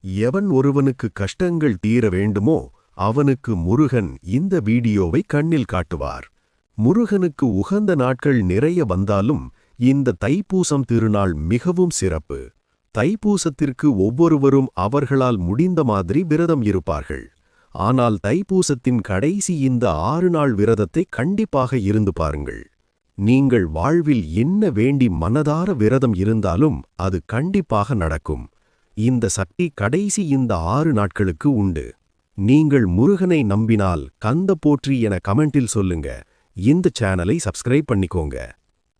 எவன் ஒருவனுக்கு கஷ்டங்கள் தீர வேண்டுமோ அவனுக்கு முருகன் இந்த வீடியோவை கண்ணில் காட்டுவார். முருகனுக்கு உகந்த நாட்கள் நிறைய வந்தாலும் இந்த தைப்பூசம் திருநாள் மிகவும் சிறப்பு. தைப்பூசத்திற்கு ஒவ்வொருவரும் அவர்களால் முடிந்த மாதிரி விரதம் இருப்பார்கள். ஆனால் தைப்பூசத்தின் கடைசி இந்த 6 நாள் விரதத்தை கண்டிப்பாக இருந்து பாருங்கள். நீங்கள் வாழ்வில் என்ன வேண்டி மனதார விரதம் இருந்தாலும் அது கண்டிப்பாக நடக்கும். இந்த சக்தி கடைசி இந்த 6 நாட்களுக்கு உண்டு. நீங்கள் முருகனை நம்பினால் கந்த போற்றி என கமெண்டில் சொல்லுங்க. இந்த சேனலை சப்ஸ்கிரைப் பண்ணிக்கோங்க.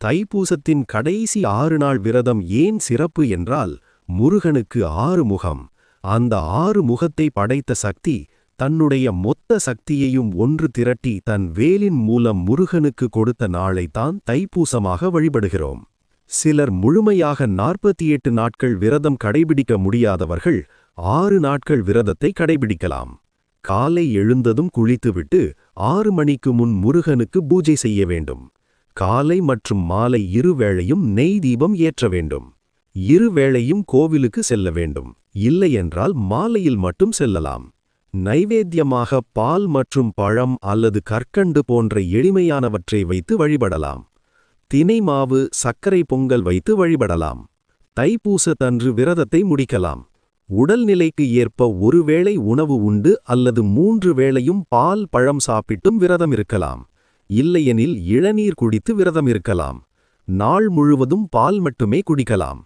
தைப்பூசத்தின் கடைசி 6 நாள் விரதம் ஏன் சிறப்பு என்றால், முருகனுக்கு 6 முகம். அந்த 6 முகத்தை படைத்த சக்தி தன்னுடைய மொத்த சக்தியையும் ஒன்று திரட்டி தன் வேலின் மூலம் முருகனுக்கு கொடுத்த நாளைத்தான் தைப்பூசமாக வழிபடுகிறோம். சிலர் முழுமையாக 48 நாட்கள் விரதம் கடைபிடிக்க முடியாதவர்கள் 6 நாட்கள் விரதத்தை கடைபிடிக்கலாம். காலை எழுந்ததும் குளித்துவிட்டு 6 மணிக்கு முன் முருகனுக்கு பூஜை செய்ய வேண்டும். காலை மற்றும் மாலை இருவேளையும் நெய் தீபம் ஏற்ற வேண்டும். இருவேளையும் கோவிலுக்கு செல்ல வேண்டும். இல்லையென்றால் மாலையில் மட்டும் செல்லலாம். நைவேத்தியமாக பால் மற்றும் பழம் அல்லது கற்கண்டு போன்ற எளிமையானவற்றை வைத்து வழிபடலாம். தினை மாவு, சர்க்கரை பொங்கல் வைத்து வழிபடலாம். தைப்பூசத்தன்று விரதத்தை முடிக்கலாம். உடல்நிலைக்கு ஏற்ப ஒருவேளை உணவு உண்டு அல்லது 3 வேளையும் பால் பழம் சாப்பிட்டும் விரதம் இருக்கலாம். இல்லையெனில் இளநீர் குடித்து விரதம் இருக்கலாம். நாள் முழுவதும் பால் மட்டுமே குடிக்கலாம்.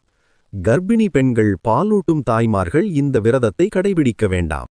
கர்ப்பிணி பெண்கள், பாலூட்டும் தாய்மார்கள் இந்த விரதத்தை கடைபிடிக்க வேண்டாம்.